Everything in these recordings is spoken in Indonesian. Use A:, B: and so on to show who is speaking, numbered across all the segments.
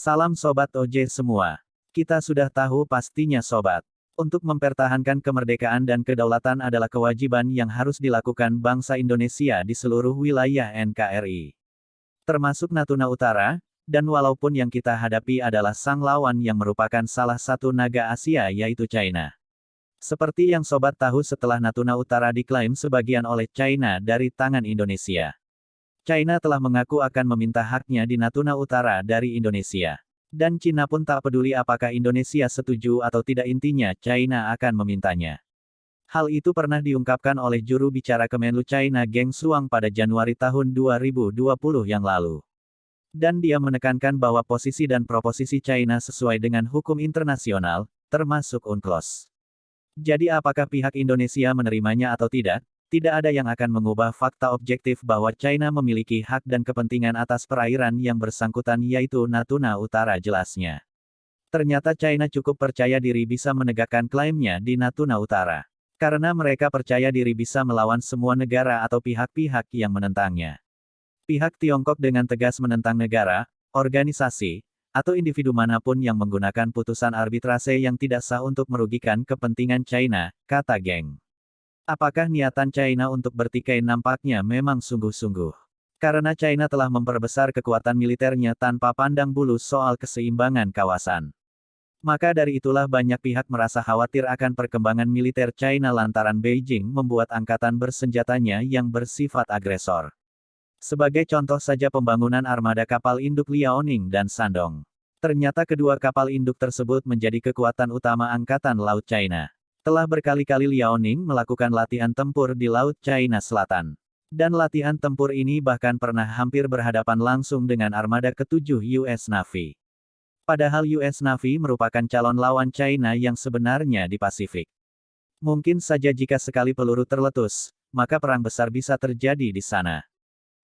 A: Salam Sobat OJ semua. Kita sudah tahu pastinya Sobat. Untuk mempertahankan kemerdekaan dan kedaulatan adalah kewajiban yang harus dilakukan bangsa Indonesia di seluruh wilayah NKRI. Termasuk Natuna Utara, dan walaupun yang kita hadapi adalah sang lawan yang merupakan salah satu naga Asia yaitu China. Seperti yang Sobat tahu setelah Natuna Utara diklaim sebagian oleh China dari tangan Indonesia. China telah mengaku akan meminta haknya di Natuna Utara dari Indonesia. Dan Cina pun tak peduli apakah Indonesia setuju atau tidak, intinya China akan memintanya. Hal itu pernah diungkapkan oleh juru bicara Kemenlu China Geng Shuang pada Januari tahun 2020 yang lalu. Dan dia menekankan bahwa posisi dan proposisi China sesuai dengan hukum internasional, termasuk UNCLOS. Jadi apakah pihak Indonesia menerimanya atau tidak? Tidak ada yang akan mengubah fakta objektif bahwa China memiliki hak dan kepentingan atas perairan yang bersangkutan yaitu Natuna Utara jelasnya. Ternyata China cukup percaya diri bisa menegakkan klaimnya di Natuna Utara. Karena mereka percaya diri bisa melawan semua negara atau pihak-pihak yang menentangnya. Pihak Tiongkok dengan tegas menentang negara, organisasi, atau individu manapun yang menggunakan putusan arbitrase yang tidak sah untuk merugikan kepentingan China, kata Geng. Apakah niatan China untuk bertikai? Nampaknya memang sungguh-sungguh. Karena China telah memperbesar kekuatan militernya tanpa pandang bulu soal keseimbangan kawasan. Maka dari itulah banyak pihak merasa khawatir akan perkembangan militer China lantaran Beijing membuat angkatan bersenjatanya yang bersifat agresor. Sebagai contoh saja pembangunan armada kapal induk Liaoning dan Shandong. Ternyata kedua kapal induk tersebut menjadi kekuatan utama Angkatan Laut China. Telah berkali-kali Liaoning melakukan latihan tempur di Laut China Selatan. Dan latihan tempur ini bahkan pernah hampir berhadapan langsung dengan armada ke-7 US Navy. Padahal US Navy merupakan calon lawan China yang sebenarnya di Pasifik. Mungkin saja jika sekali peluru terletus, maka perang besar bisa terjadi di sana.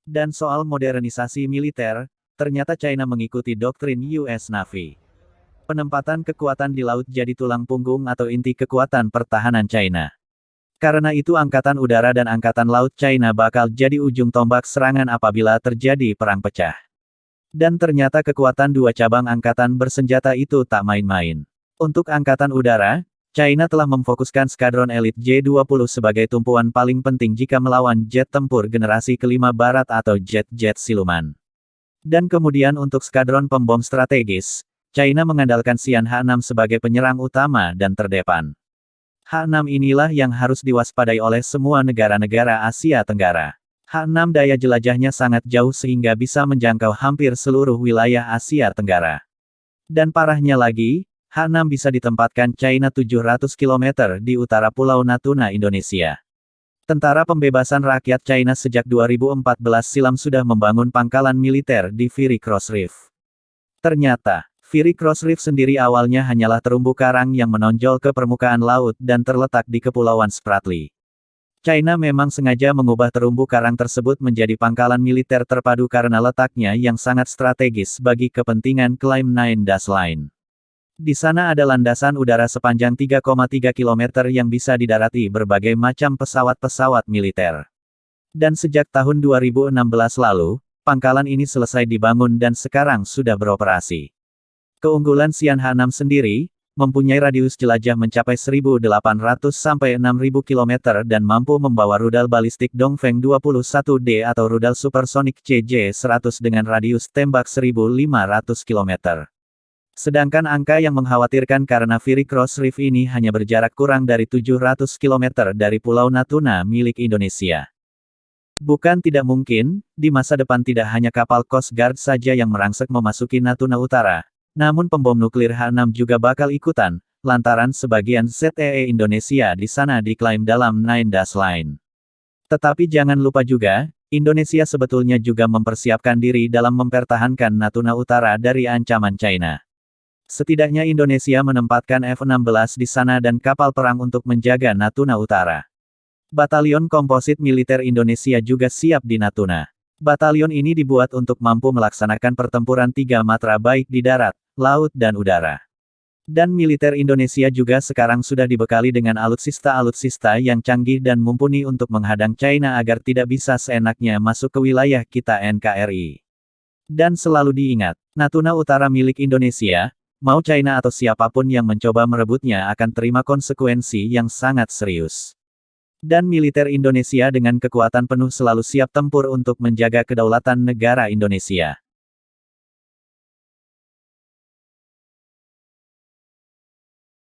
A: Dan soal modernisasi militer, ternyata China mengikuti doktrin US Navy. Penempatan kekuatan di laut jadi tulang punggung atau inti kekuatan pertahanan China. Karena itu Angkatan Udara dan Angkatan Laut China bakal jadi ujung tombak serangan apabila terjadi perang pecah. Dan ternyata kekuatan dua cabang angkatan bersenjata itu tak main-main. Untuk Angkatan Udara, China telah memfokuskan skadron elit J-20 sebagai tumpuan paling penting jika melawan jet tempur generasi kelima barat atau jet-jet siluman. Dan kemudian untuk skadron pembom strategis, China mengandalkan Xi'an H-6 sebagai penyerang utama dan terdepan. H-6 inilah yang harus diwaspadai oleh semua negara-negara Asia Tenggara. H-6 daya jelajahnya sangat jauh sehingga bisa menjangkau hampir seluruh wilayah Asia Tenggara. Dan parahnya lagi, H-6 bisa ditempatkan China 700 km di utara Pulau Natuna Indonesia. Tentara Pembebasan Rakyat China sejak 2014 silam sudah membangun pangkalan militer di Fiery Cross Reef. Ternyata, Fiery Cross Reef sendiri awalnya hanyalah terumbu karang yang menonjol ke permukaan laut dan terletak di Kepulauan Spratly. China memang sengaja mengubah terumbu karang tersebut menjadi pangkalan militer terpadu karena letaknya yang sangat strategis bagi kepentingan klaim Nine Dash Line. Di sana ada landasan udara sepanjang 3,3 km yang bisa didarati berbagai macam pesawat-pesawat militer. Dan sejak tahun 2016 lalu, pangkalan ini selesai dibangun dan sekarang sudah beroperasi. Keunggulan Xi'an H-6 sendiri, mempunyai radius jelajah mencapai 1.800 sampai 6.000 km dan mampu membawa rudal balistik Dongfeng 21D atau rudal supersonik CJ-100 dengan radius tembak 1.500 km. Sedangkan angka yang mengkhawatirkan karena Fiery Cross Reef ini hanya berjarak kurang dari 700 km dari Pulau Natuna milik Indonesia. Bukan tidak mungkin, di masa depan tidak hanya kapal Coast Guard saja yang merangsek memasuki Natuna Utara. Namun pembom nuklir H-6 juga bakal ikutan, lantaran sebagian ZEE Indonesia di sana diklaim dalam Nine Dash Line. Tetapi jangan lupa juga, Indonesia sebetulnya juga mempersiapkan diri dalam mempertahankan Natuna Utara dari ancaman China. Setidaknya Indonesia menempatkan F-16 di sana dan kapal perang untuk menjaga Natuna Utara. Batalion Komposit Militer Indonesia juga siap di Natuna. Batalion ini dibuat untuk mampu melaksanakan pertempuran 3 matra baik di darat, laut dan udara. Dan militer Indonesia juga sekarang sudah dibekali dengan alutsista-alutsista yang canggih dan mumpuni untuk menghadang China agar tidak bisa seenaknya masuk ke wilayah kita NKRI. Dan selalu diingat, Natuna Utara milik Indonesia, mau China atau siapapun yang mencoba merebutnya akan terima konsekuensi yang sangat serius. Dan militer Indonesia dengan kekuatan penuh selalu siap tempur untuk menjaga kedaulatan negara Indonesia.